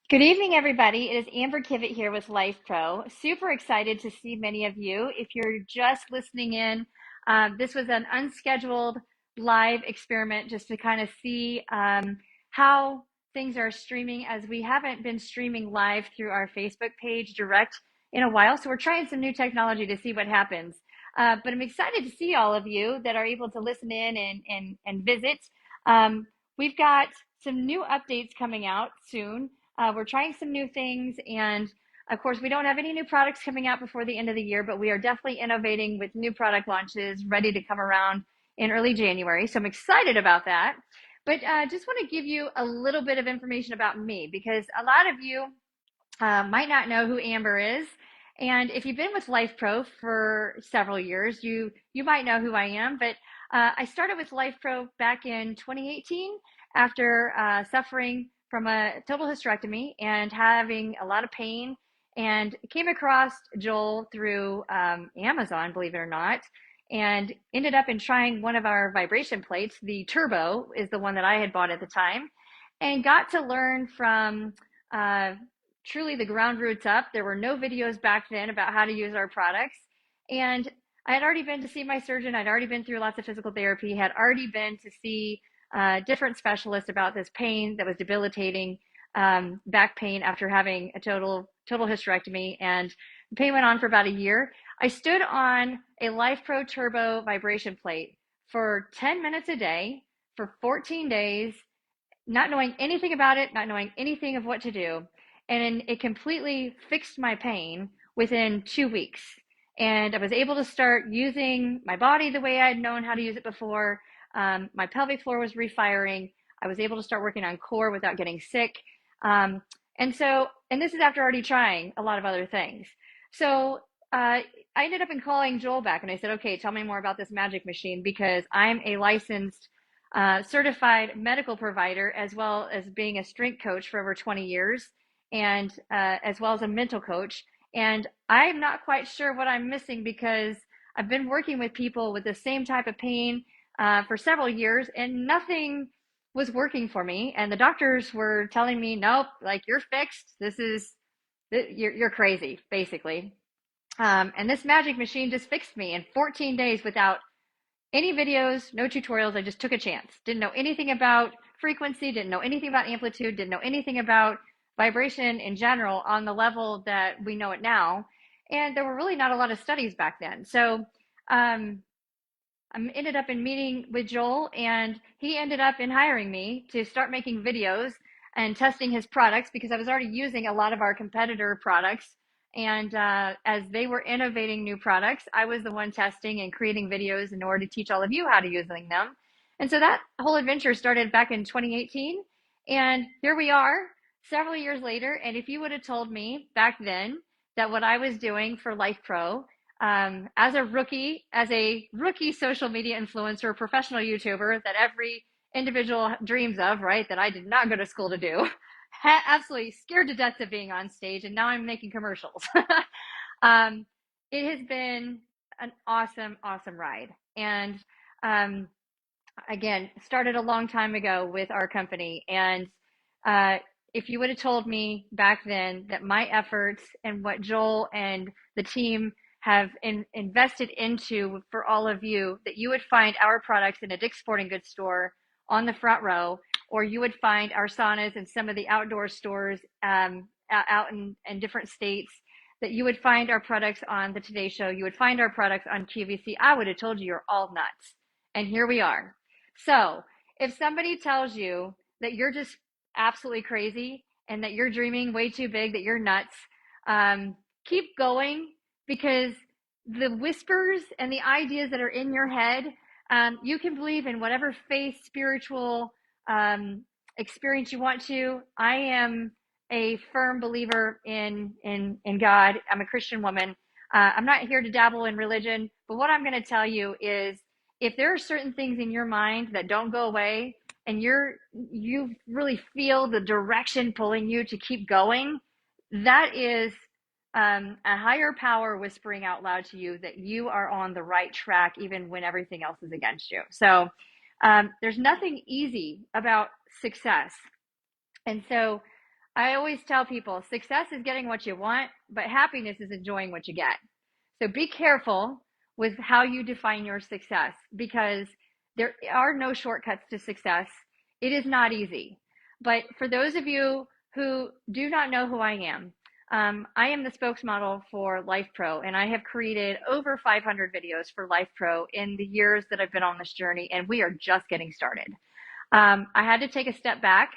Good evening, everybody. It is Amber Kivett here with Lifepro. Super excited to see many of you. If you're just listening in, this was an unscheduled live experiment just to kind of see how things are streaming, as we haven't been streaming live through our Facebook page direct in a while. So we're trying some new technology to see what happens. But I'm excited to see all of you that are able to listen in and visit. We've got some new updates coming out soon. We're trying some new things, and of course, we don't have any new products coming out before the end of the year, but we are definitely innovating with new product launches ready to come around in early January. So I'm excited about that. But just want to give you a little bit of information about me, because a lot of you might not know who Amber is. And if you've been with Lifepro for several years, you might know who I am. But I started with Lifepro back in 2018 after suffering from a total hysterectomy and having a lot of pain, and came across Joel through Amazon, believe it or not, and ended up in trying one of our vibration plates. The Turbo is the one that I had bought at the time, and got to learn from uh, truly the ground roots up. There were no videos back then about how to use our products. And I had already been to see my surgeon. I'd already been through lots of physical therapy, had already been to see different specialists about this pain that was debilitating, back pain after having a total hysterectomy. And the pain went on for about a year. I stood on a Lifepro Turbo vibration plate for 10 minutes a day for 14 days, not knowing anything about it, not knowing anything of what to do. And it completely fixed my pain within 2 weeks. And I was able to start using my body the way I had known how to use it before. My pelvic floor was refiring. I was able to start working on core without getting sick. Um, and this is after already trying a lot of other things. So I ended up calling Joel back, and I said, okay, tell me more about this magic machine, because I'm a licensed certified medical provider, as well as being a strength coach for over 20 years, and as well as a mental coach. And I'm not quite sure what I'm missing, because I've been working with people with the same type of pain for several years, and nothing was working for me. And the doctors were telling me, nope, like, you're fixed. You're crazy, basically. And this magic machine just fixed me in 14 days without any videos, no tutorials. I just took a chance. Didn't know anything about frequency, didn't know anything about amplitude, didn't know anything about vibration in general on the level that we know it now. And there were really not a lot of studies back then. So I ended up in meeting with Joel, and he ended up in hiring me to start making videos and testing his products, because I was already using a lot of our competitor products. And as they were innovating new products, I was the one testing and creating videos in order to teach all of you how to use them. And so that whole adventure started back in 2018. And here we are several years later. And if you would have told me back then that what I was doing for Lifepro, as a rookie social media influencer, professional YouTuber that every individual dreams of, right? That I did not go to school to do. Absolutely scared to death of being on stage, and now I'm making commercials. um, it has been an awesome, awesome ride. And um, again, started a long time ago with our company. And uh, if you would have told me back then that my efforts and what Joel and the team have invested into for all of you, that you would find our products in a Dick's Sporting Goods store on the front row, or you would find our saunas in some of the outdoor stores out in different states, that you would find our products on the Today Show, you would find our products on QVC, I would have told you you're all nuts. And here we are. So if somebody tells you that you're just absolutely crazy and that you're dreaming way too big, that you're nuts, keep going, because the whispers and the ideas that are in your head, you can believe in whatever faith, spiritual experience you want to. I am a firm believer in God. I'm a Christian woman. I'm not here to dabble in religion, but what I'm going to tell you is, if there are certain things in your mind that don't go away, and you really feel the direction pulling you to keep going, that is a higher power whispering out loud to you that you are on the right track, even when everything else is against you. So there's nothing easy about success. And so I always tell people success is getting what you want, but happiness is enjoying what you get. So be careful with how you define your success because there are no shortcuts to success. It is not easy. But for those of you who do not know who I am the spokesmodel for Lifepro, and I have created over 500 videos for Lifepro in the years that I've been on this journey, and we are just getting started. I had to take a step back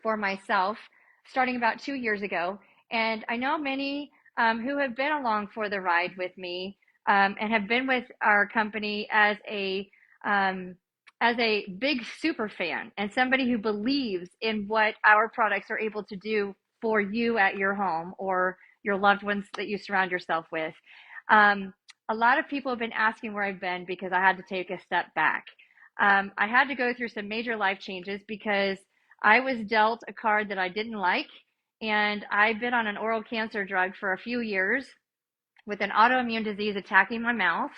for myself starting about 2 years ago. And I know many who have been along for the ride with me and have been with our company as a big super fan and somebody who believes in what our products are able to do for you at your home or your loved ones that you surround yourself with. A lot of people have been asking where I've been because I had to take a step back. I had to go through some major life changes because I was dealt a card that I didn't like, and I've been on an oral cancer drug for a few years with an autoimmune disease attacking my mouth.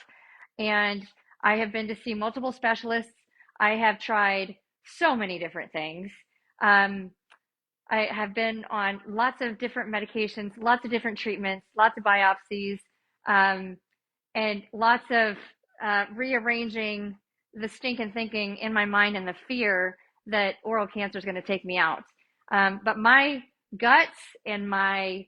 And I have been to see multiple specialists. I have tried so many different things. I have been on lots of different medications, lots of different treatments, lots of biopsies, and lots of rearranging the stinking thinking in my mind and the fear that oral cancer is going to take me out. But my guts and my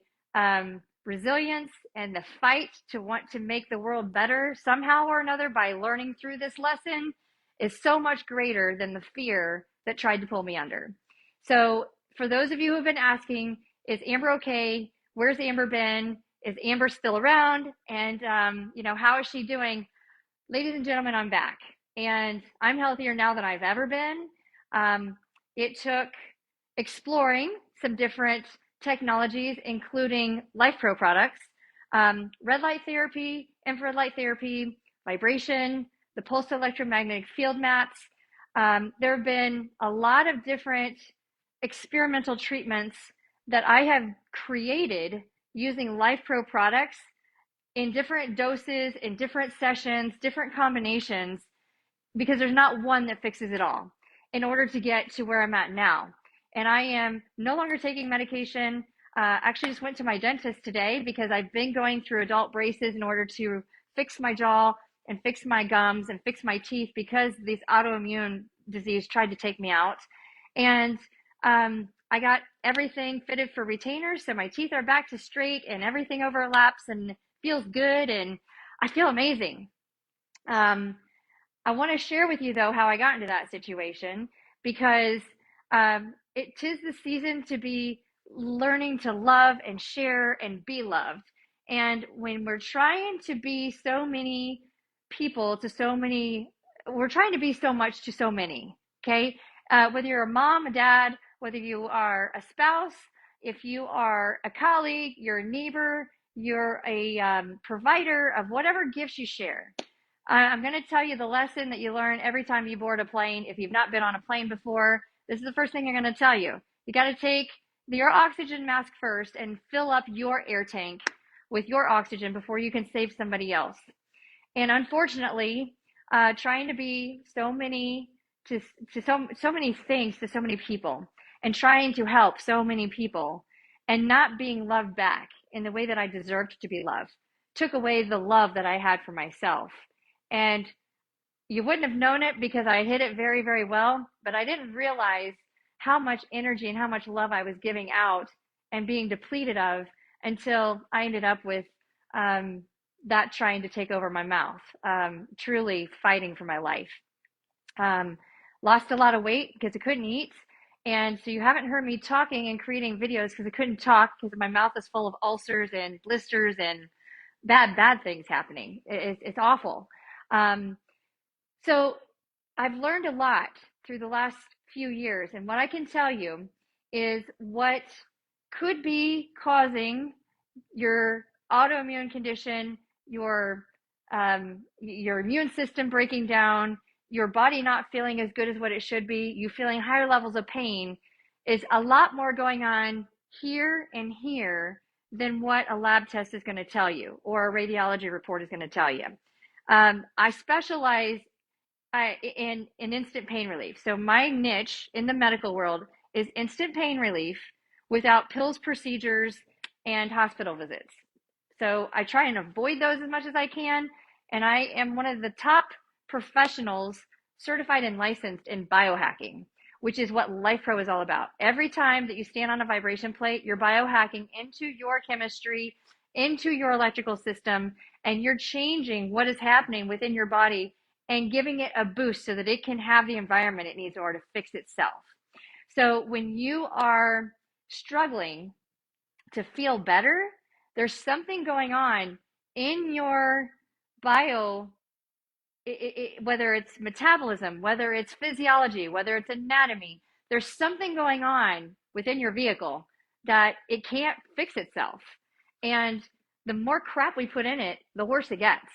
resilience and the fight to want to make the world better somehow or another by learning through this lesson is so much greater than the fear that tried to pull me under. So for those of you who have been asking, is Amber okay? Where's Amber been? Is Amber still around? And, how is she doing? Ladies and gentlemen, I'm back and I'm healthier now than I've ever been. It took exploring some different technologies, including Lifepro products, red light therapy, infrared light therapy, vibration, the pulsed electromagnetic field mats. There have been a lot of different experimental treatments that I have created using Lifepro products in different doses, in different sessions, different combinations, because there's not one that fixes it all in order to get to where I'm at now. And I am no longer taking medication. Actually just went to my dentist today because I've been going through adult braces in order to fix my jaw and fix my gums and fix my teeth because this autoimmune disease tried to take me out. And I got everything fitted for retainers, so my teeth are back to straight and everything overlaps and feels good and I feel amazing. I want to share with you though how I got into that situation because it tis the season to be learning to love and share and be loved. And when we're trying to be so many people to so many, we're trying to be so much to so many, okay? Whether you're a mom, a dad, whether you are a spouse, if you are a colleague, you're a neighbor, you're a provider of whatever gifts you share. I'm going to tell you the lesson that you learn every time you board a plane. If you've not been on a plane before, this is the first thing I'm going to tell you. You got to take your oxygen mask first and fill up your air tank with your oxygen before you can save somebody else. And unfortunately, trying to be so many to so many things to so many people and trying to help so many people and not being loved back in the way that I deserved to be loved took away the love that I had for myself. And you wouldn't have known it because I hid it very, very well, but I didn't realize how much energy and how much love I was giving out and being depleted of until I ended up with that trying to take over my mouth, truly fighting for my life. Lost a lot of weight because I couldn't eat. And so you haven't heard me talking and creating videos because I couldn't talk because my mouth is full of ulcers and blisters and bad things happening. It's awful. So I've learned a lot through the last few years. And what I can tell you is what could be causing your autoimmune condition, your immune system breaking down, your body not feeling as good as what it should be, you feeling higher levels of pain, is a lot more going on here and here than what a lab test is going to tell you or a radiology report is going to tell you. I specialize in instant pain relief. So my niche in the medical world is instant pain relief without pills, procedures, and hospital visits. So I try and avoid those as much as I can. And I am one of the top professionals certified and licensed in biohacking, which is what Lifepro is all about. Every time that you stand on a vibration plate, you're biohacking into your chemistry, into your electrical system, and you're changing what is happening within your body and giving it a boost so that it can have the environment it needs in order to fix itself. So when you are struggling to feel better, there's something going on in your bio, whether it's metabolism, whether it's physiology, whether it's anatomy, there's something going on within your vehicle that it can't fix itself. And the more crap we put in it, the worse it gets.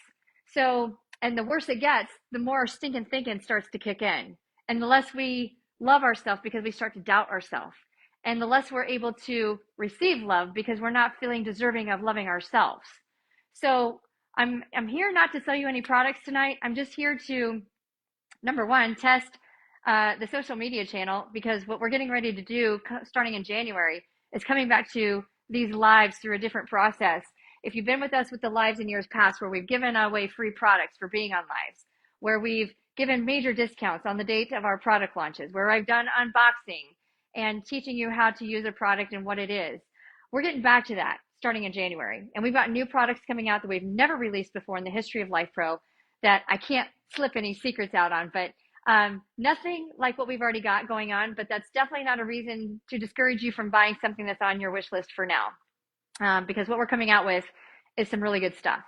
So, and the worse it gets, the more our stinking thinking starts to kick in. And the less we love ourselves because we start to doubt ourselves. And the less we're able to receive love because we're not feeling deserving of loving ourselves. So I'm here not to sell you any products tonight. I'm just here to, number one, test the social media channel, because what we're getting ready to do starting in January is coming back to these lives through a different process. If you've been with us with the lives in years past, where we've given away free products for being on lives, where we've given major discounts on the date of our product launches, where I've done unboxing and teaching you how to use a product and what it is, we're getting back to that starting in January. And we've got new products coming out that we've never released before in the history of Lifepro that I can't slip any secrets out on, but nothing like what we've already got going on. But that's definitely not a reason to discourage you from buying something that's on your wish list for now, because what we're coming out with is some really good stuff.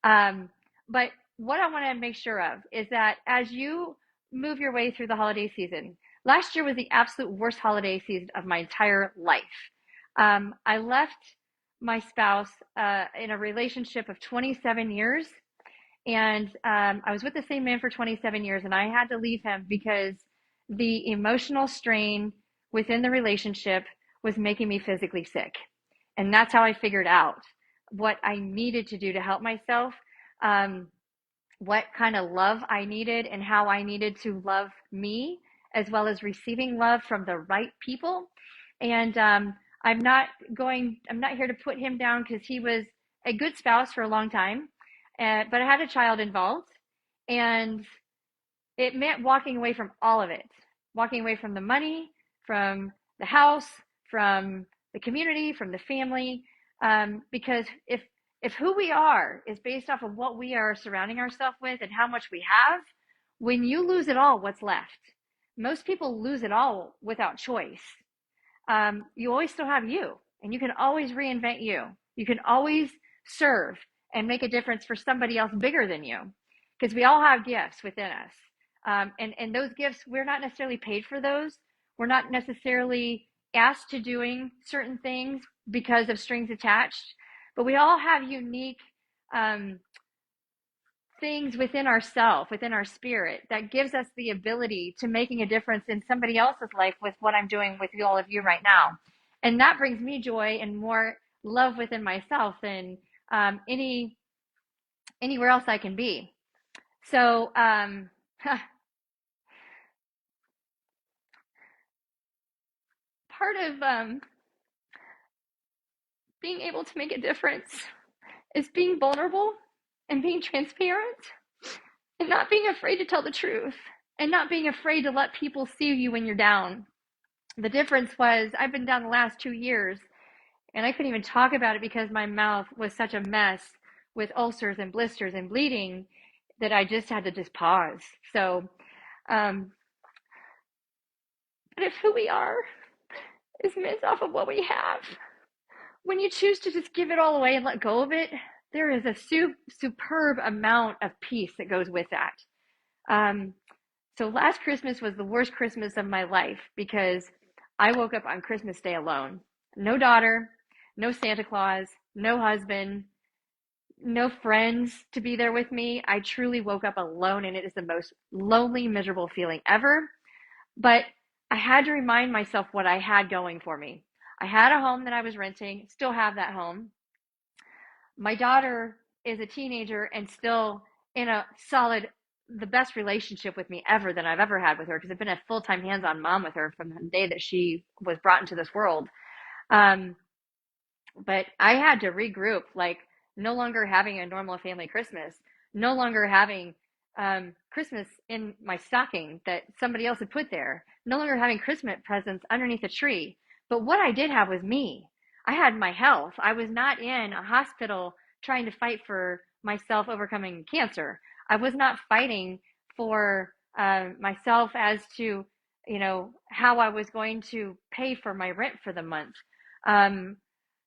But what I want to make sure of is that as you move your way through the holiday season, last year was the absolute worst holiday season of my entire life. I left my spouse in a relationship of 27 years. And I was with the same man for 27 years, and I had to leave him because the emotional strain within the relationship was making me physically sick. And that's how I figured out what I needed to do to help myself, what kind of love I needed, and how I needed to love me, as well as receiving love from the right people. And I'm not here to put him down, because he was a good spouse for a long time. But I had a child involved, and it meant walking away from all of it, walking away from the money, from the house, from the community, from the family, because if who we are is based off of what we are surrounding ourselves with and how much we have, when you lose it all, what's left? Most people lose it all without choice. You always still have you, and you can always reinvent you. You can always serve and make a difference for somebody else bigger than you, because we all have gifts within us. And those gifts, we're not necessarily paid for those. We're not necessarily asked to doing certain things because of strings attached, but we all have unique things within ourself, within our spirit, that gives us the ability to making a difference in somebody else's life with what I'm doing with all of you right now. And that brings me joy and more love within myself than anywhere else I can be. So part of being able to make a difference is being vulnerable and being transparent and not being afraid to tell the truth and not being afraid to let people see you when you're down. The difference was, I've been down the last 2 years, and I couldn't even talk about it because my mouth was such a mess with ulcers and blisters and bleeding that I just had to just pause. So, but if who we are is based off of what we have, when you choose to just give it all away and let go of it, there is a superb amount of peace that goes with that. So last Christmas was the worst Christmas of my life, because I woke up on Christmas Day alone. No daughter, no Santa Claus, no husband, no friends to be there with me. I truly woke up alone, and it is the most lonely, miserable feeling ever. But I had to remind myself what I had going for me. I had a home that I was renting, still have that home. My daughter is a teenager and still in a solid, the best relationship with me ever that I've ever had with her, because I've been a full-time hands-on mom with her from the day that she was brought into this world. Um, but I had to regroup, like no longer having a normal family Christmas, no longer having Christmas in my stocking that somebody else had put there, no longer having Christmas presents underneath a tree. But what I did have was me. I had my health. I was not in a hospital trying to fight for myself overcoming cancer. I was not fighting for myself as to, how I was going to pay for my rent for the month. Um,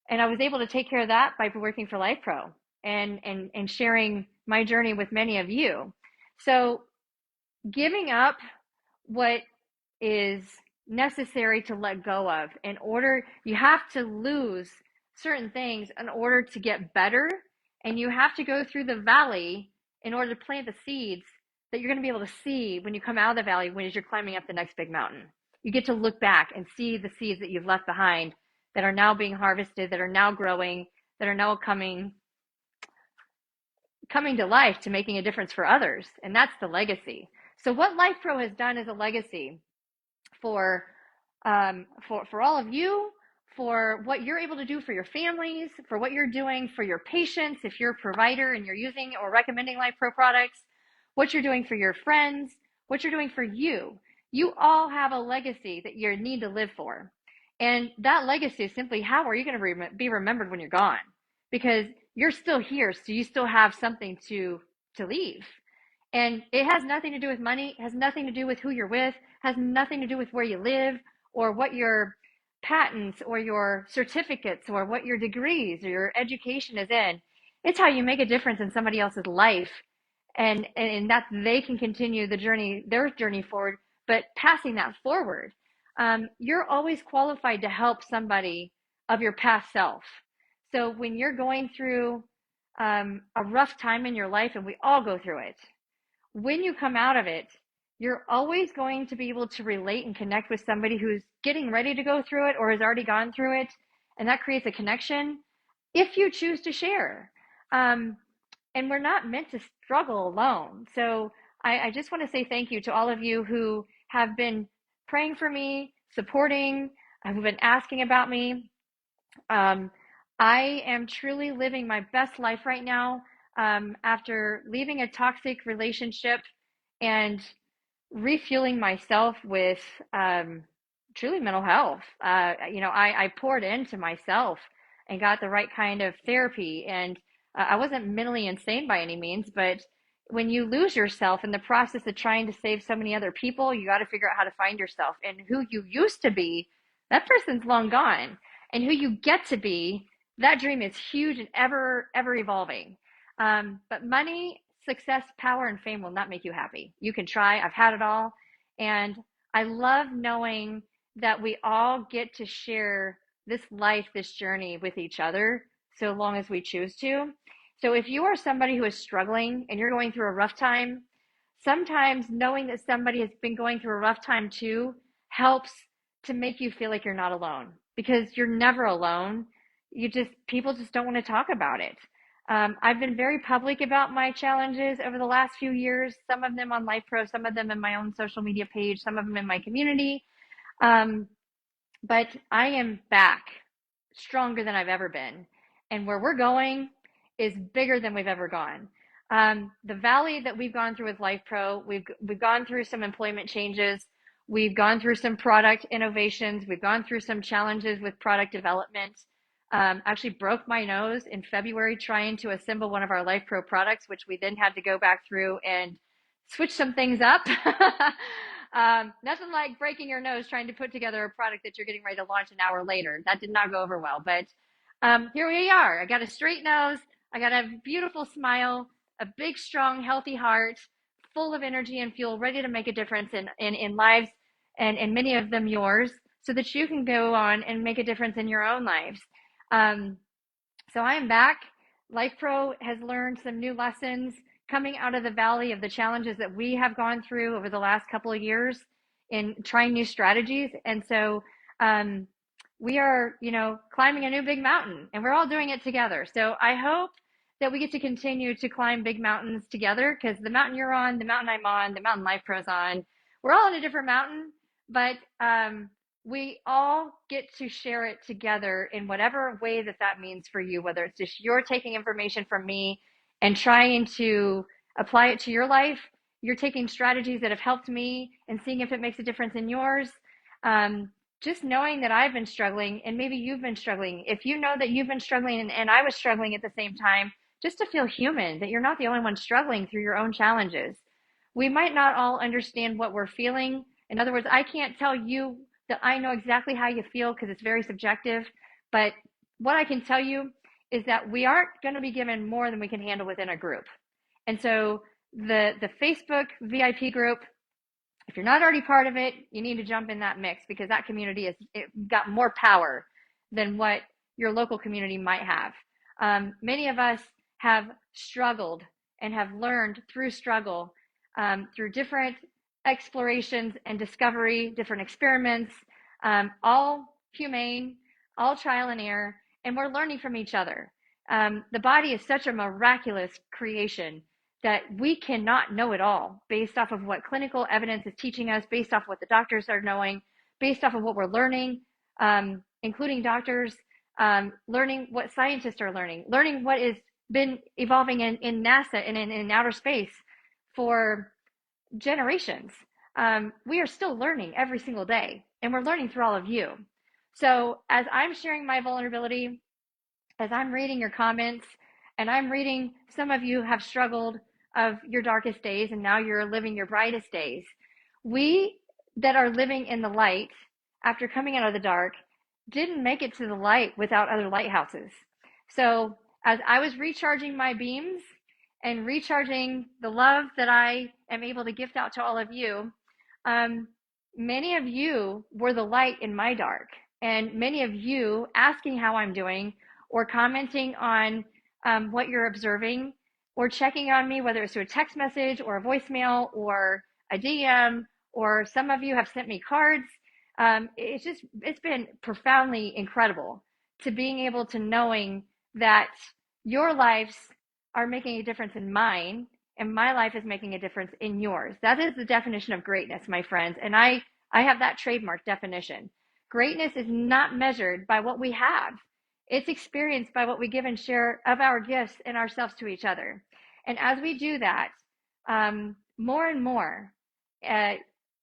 and I was able to take care of that by working for Lifepro and sharing my journey with many of you. So giving up what is necessary to let go of in order, you have to lose certain things in order to get better, and you have to go through the valley in order to plant the seeds that you're going to be able to see when you come out of the valley, when you're climbing up the next big mountain. You get to look back and see the seeds that you've left behind that are now being harvested, that are now growing, that are now coming to life to making a difference for others. And that's the legacy. So what Lifepro has done is a legacy for for all of you, for what you're able to do for your families, for what you're doing for your patients, if you're a provider and you're using or recommending Lifepro products, what you're doing for your friends, what you're doing for you. You all have a legacy that you need to live for. And that legacy is simply, how are you going to be remembered when you're gone? Because you're still here, so you still have something to leave. And it has nothing to do with money, it has nothing to do with who you're with, has nothing to do with where you live or what your patents or your certificates or what your degrees or your education is in. It's how you make a difference in somebody else's life, and that they can continue their journey forward, but passing that forward. You're always qualified to help somebody of your past self. So when you're going through a rough time in your life, and we all go through it, when you come out of it, you're always going to be able to relate and connect with somebody who's getting ready to go through it or has already gone through it. And that creates a connection if you choose to share. And we're not meant to struggle alone. So I just want to say thank you to all of you who have been praying for me, supporting, who've been asking about me. I am truly living my best life right now, after leaving a toxic relationship and refueling myself with truly mental health. I poured into myself and got the right kind of therapy. And I wasn't mentally insane by any means, but when you lose yourself in the process of trying to save so many other people, you got to figure out how to find yourself. And who you used to be, that person's long gone. And who you get to be, that dream is huge and ever evolving. But money, success, power, and fame will not make you happy. You can try. I've had it all. And I love knowing that we all get to share this life, this journey with each other, so long as we choose to. So if you are somebody who is struggling and you're going through a rough time, sometimes knowing that somebody has been going through a rough time too helps to make you feel like you're not alone, because you're never alone. People just don't want to talk about it. I've been very public about my challenges over the last few years, some of them on Lifepro, some of them in my own social media page, some of them in my community. But I am back stronger than I've ever been. And where we're going is bigger than we've ever gone. The valley that we've gone through with Lifepro, we've gone through some employment changes. We've gone through some product innovations. We've gone through some challenges with product development. Actually broke my nose in February trying to assemble one of our Lifepro products, which we then had to go back through and switch some things up. Nothing like breaking your nose trying to put together a product that you're getting ready to launch an hour later. That did not go over well, but here we are. I got a straight nose. I got a beautiful smile, a big, strong, healthy heart, full of energy and fuel, ready to make a difference in lives, and many of them yours, so that you can go on and make a difference in your own lives. So I am back. Lifepro has learned some new lessons coming out of the valley of the challenges that we have gone through over the last couple of years in trying new strategies. And so we are, climbing a new big mountain, and we're all doing it together. So I hope that we get to continue to climb big mountains together, because the mountain you're on, the mountain I'm on, the mountain Lifepro's on, we're all on a different mountain, but we all get to share it together in whatever way that that means for you, whether it's just you're taking information from me and trying to apply it to your life, you're taking strategies that have helped me and seeing if it makes a difference in yours. Um, just knowing that I've been struggling and maybe you've been struggling. If you know that you've been struggling and I was struggling at the same time, just to feel human, that you're not the only one struggling through your own challenges. We might not all understand what we're feeling. In other words, I can't tell you that I know exactly how you feel because it's very subjective. But what I can tell you is that we aren't going to be given more than we can handle within a group. And so the Facebook VIP group, if you're not already part of it, you need to jump in that mix because that community has got more power than what your local community might have. Many of us have struggled and have learned through struggle, through different explorations and discovery, different experiments, all humane, all trial and error, and we're learning from each other. The body is such a miraculous creation that we cannot know it all based off of what clinical evidence is teaching us, based off what the doctors are knowing, based off of what we're learning, including doctors, learning what scientists are learning what has been evolving in NASA and in outer space for generations. We are still learning every single day, and we're learning through all of you. So as I'm sharing my vulnerability, as I'm reading your comments, and I'm reading some of you have struggled of your darkest days, and now you're living your brightest days. We that are living in the light after coming out of the dark didn't make it to the light without other lighthouses. So as I was recharging my beams and recharging the love that I am able to gift out to all of you, many of you were the light in my dark, and many of you asking how I'm doing or commenting on what you're observing or checking on me, whether it's through a text message or a voicemail or a DM, or some of you have sent me cards. It's been profoundly incredible to being able to knowing that your lives are making a difference in mine and my life is making a difference in yours. That is the definition of greatness, my friends. And I have that trademark definition. Greatness is not measured by what we have. It's experienced by what we give and share of our gifts and ourselves to each other. And as we do that, more and more,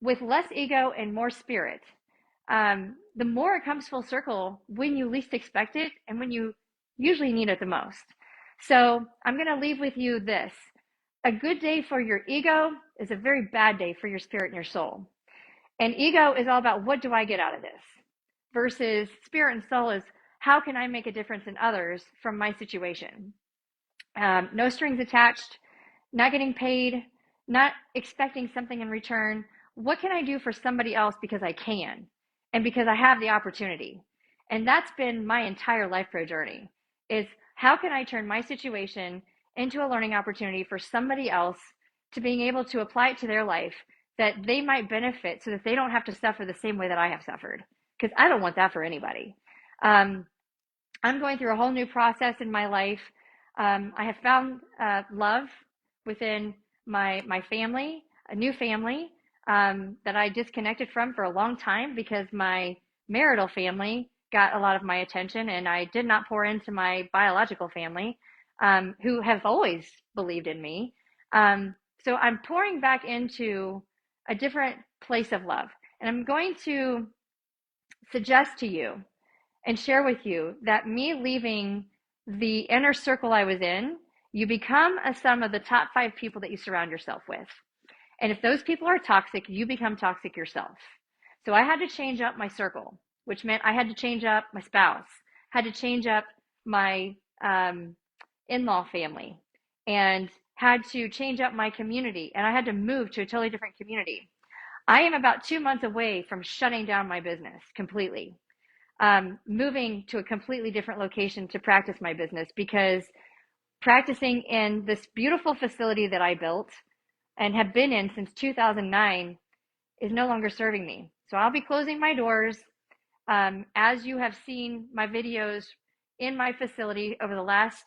with less ego and more spirit, the more it comes full circle when you least expect it and when you usually need it the most. So I'm going to leave with you this. A good day for your ego is a very bad day for your spirit and your soul. And ego is all about what do I get out of this? Versus spirit and soul is how can I make a difference in others from my situation? No strings attached, not getting paid, not expecting something in return. What can I do for somebody else because I can and because I have the opportunity? And that's been my entire Lifepro journey, is how can I turn my situation into a learning opportunity for somebody else to being able to apply it to their life that they might benefit so that they don't have to suffer the same way that I have suffered, because I don't want that for anybody. I'm going through a whole new process in my life. I have found love within my family, a new family that I disconnected from for a long time because my marital family got a lot of my attention and I did not pour into my biological family, who have always believed in me. So I'm pouring back into a different place of love. And I'm going to suggest to you and share with you that me leaving the inner circle I was in, you become a sum of the top 5 people that you surround yourself with. And if those people are toxic, you become toxic yourself. So I had to change up my circle, which meant I had to change up my spouse, had to change up my in-law family, and had to change up my community. And I had to move to a totally different community. I am about 2 months away from shutting down my business completely. Moving to a completely different location to practice my business, because practicing in this beautiful facility that I built and have been in since 2009 is no longer serving me. So I'll be closing my doors. As you have seen my videos in my facility over the last,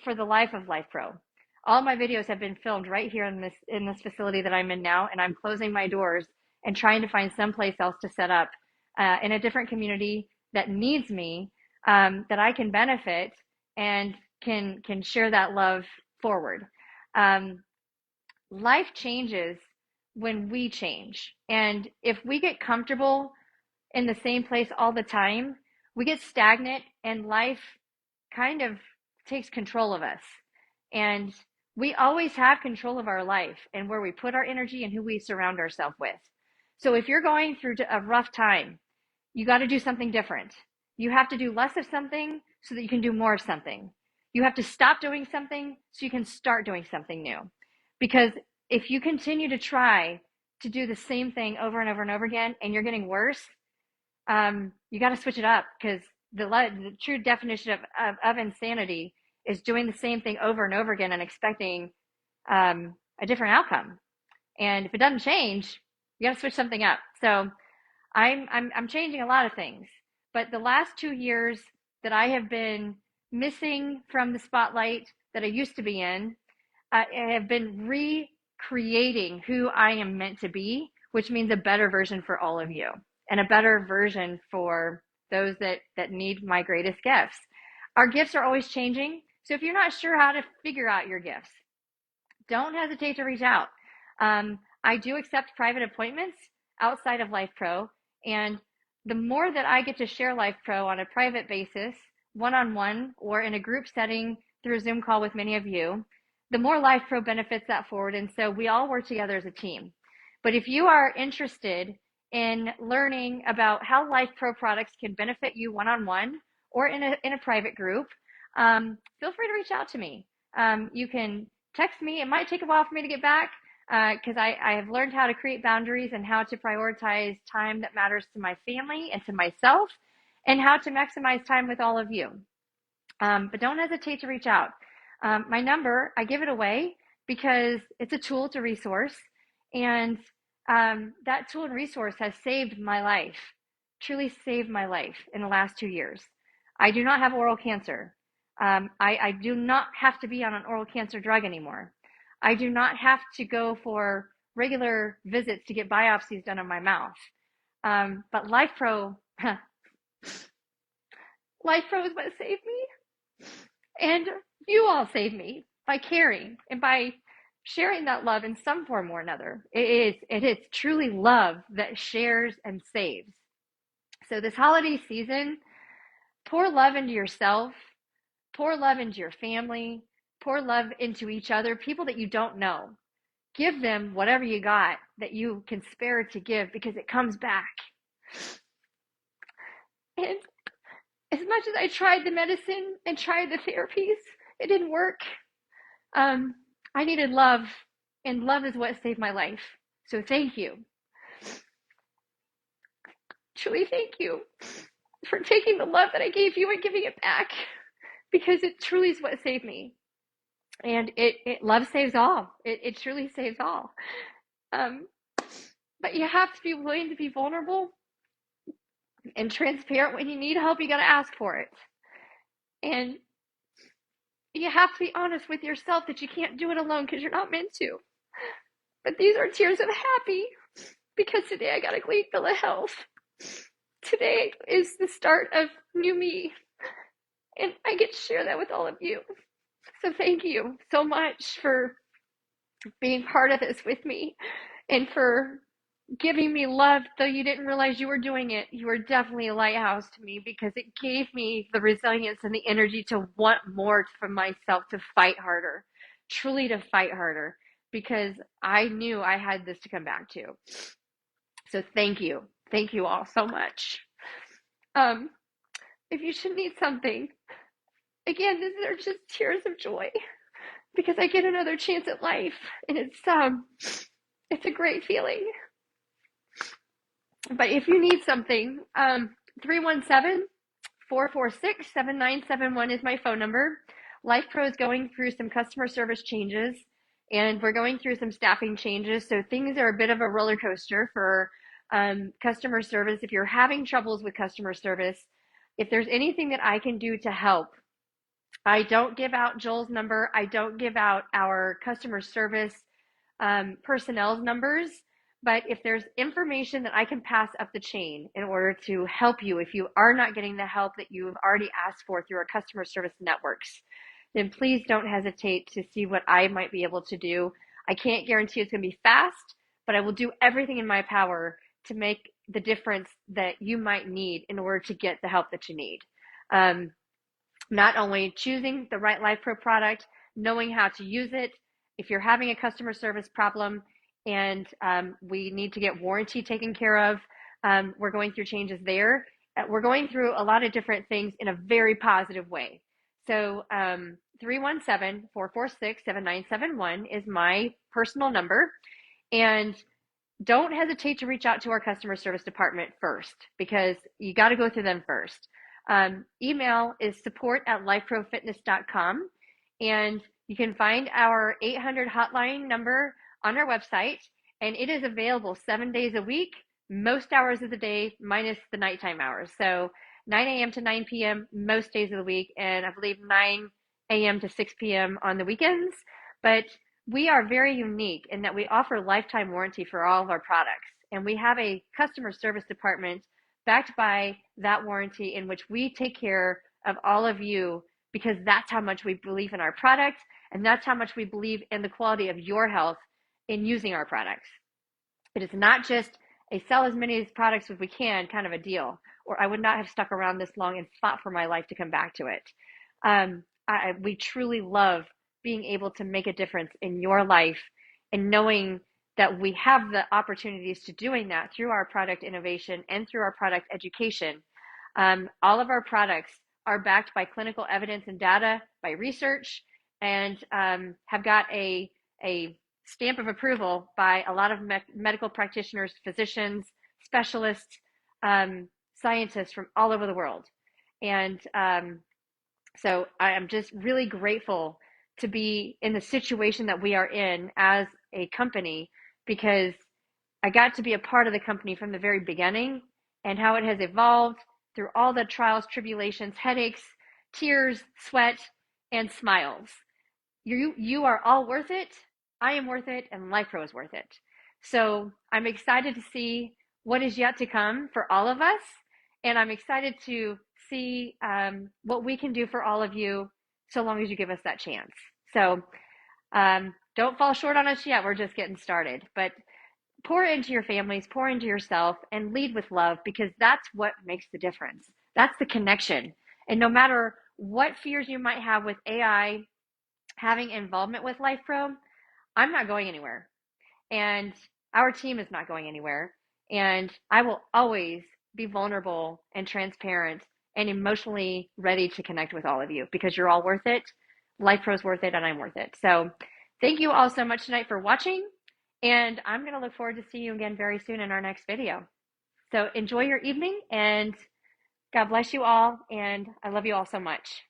for the life of Lifepro, all my videos have been filmed right here in this facility that I'm in now, and I'm closing my doors and trying to find someplace else to set up in a different community that needs me, that I can benefit and can share that love forward. Um, Life changes when we change. And if we get comfortable in the same place all the time, we get stagnant and life kind of takes control of us. And we always have control of our life and where we put our energy and who we surround ourselves with. So if you're going through a rough time, you got to do something different. You have to do less of something so that you can do more of something. You have to stop doing something so you can start doing something new. Because if you continue to try to do the same thing over and over and over again and you're getting worse, you got to switch it up, because the true definition of insanity is doing the same thing over and over again and expecting a different outcome. And if it doesn't change, you got to switch something up. So I'm changing a lot of things, but the last 2 years that I have been missing from the spotlight that I used to be in, I have been recreating who I am meant to be, which means a better version for all of you and a better version for those that need my greatest gifts. Our gifts are always changing. So if you're not sure how to figure out your gifts, don't hesitate to reach out. I do accept private appointments outside of Lifepro, and the more that I get to share Lifepro on a private basis, one-on-one, or in a group setting through a Zoom call with many of you, the more Lifepro benefits that forward. And so we all work together as a team. But if you are interested in learning about how Lifepro products can benefit you one-on-one or in a private group, feel free to reach out to me. You can text me. It might take a while for me to get back, because I have learned how to create boundaries and how to prioritize time that matters to my family and to myself, and how to maximize time with all of you. But don't hesitate to reach out. My number, I give it away because it's a tool to resource, and that tool and resource has saved my life, truly saved my life in the last 2 years. I do not have oral cancer. I do not have to be on an oral cancer drug anymore. I do not have to go for regular visits to get biopsies done on my mouth. But Lifepro, Lifepro is what saved me. And you all saved me by caring and by sharing that love in some form or another. It is truly love that shares and saves. So this holiday season, pour love into yourself, pour love into your family, pour love into each other, people that you don't know. Give them whatever you got that you can spare to give, because it comes back. And as much as I tried the medicine and tried the therapies, it didn't work. I needed love, and love is what saved my life. So thank you. Truly thank you for taking the love that I gave you and giving it back, because it truly is what saved me. And love saves all. It truly saves all. But you have to be willing to be vulnerable and transparent. When you need help, you got to ask for it. And you have to be honest with yourself that you can't do it alone, because you're not meant to. But these are tears of happy, because today I got a great bill of health. Today is the start of new me, and I get to share that with all of you. So thank you so much for being part of this with me, and for giving me love, though you didn't realize you were doing it. You were definitely a lighthouse to me, because it gave me the resilience and the energy to want more from myself, to fight harder, truly to fight harder, because I knew I had this to come back to. So thank you. Thank you all so much. If you should need something, again, these are just tears of joy, because I get another chance at life, and it's a great feeling. But if you need something, 317-446-7971 is my phone number. Lifepro is going through some customer service changes, and we're going through some staffing changes. So things are a bit of a roller coaster for customer service. If you're having troubles with customer service, if there's anything that I can do to help, I don't give out Joel's number. I don't give out our customer service personnel's numbers, But if there's information that I can pass up the chain in order to help you, if you are not getting the help that you've already asked for through our customer service networks, then please don't hesitate to see what I might be able to do. I can't guarantee it's going to be fast, but I will do everything in my power to make the difference that you might need in order to get the help that you need. Not only choosing the right Lifepro product, knowing how to use it. If you're having a customer service problem and we need to get warranty taken care of, we're going through changes there. We're going through a lot of different things in a very positive way. So 317-446-7971 is my personal number. And don't hesitate to reach out to our customer service department first, because you got to go through them first. Email is support@lifeprofitness.com, and you can find our 800 hotline number on our website, and it is available 7 days a week, most hours of the day, minus the nighttime hours. So 9 a.m. to 9 p.m. most days of the week, and I believe 9 a.m. to 6 p.m. on the weekends. But we are very unique in that we offer lifetime warranty for all of our products, and we have a customer service department backed by that warranty in which we take care of all of you, because that's how much we believe in our product, and that's how much we believe in the quality of your health in using our products. It is not just a sell as many products as we can kind of a deal, or I would not have stuck around this long and fought for my life to come back to it. We truly love being able to make a difference in your life, and knowing that we have the opportunities to doing that through our product innovation and through our product education. All of our products are backed by clinical evidence and data, by research, and have got a stamp of approval by a lot of medical practitioners, physicians, specialists, scientists from all over the world. And so I am just really grateful to be in the situation that we are in as a company, because I got to be a part of the company from the very beginning, and how it has evolved through all the trials, tribulations, headaches, tears, sweat, and smiles. You are all worth it. I am worth it, and Lifepro is worth it. So I'm excited to see what is yet to come for all of us, and I'm excited to see what we can do for all of you, so long as you give us that chance. So don't fall short on us yet. We're just getting started. But pour into your families, pour into yourself, and lead with love, because that's what makes the difference. That's the connection. And no matter what fears you might have with AI having involvement with Lifepro, I'm not going anywhere. And our team is not going anywhere. And I will always be vulnerable and transparent and emotionally ready to connect with all of you, because you're all worth it. Lifepro is worth it, and I'm worth it. So thank you all so much tonight for watching. And I'm going to look forward to seeing you again very soon in our next video. So enjoy your evening, and God bless you all. And I love you all so much.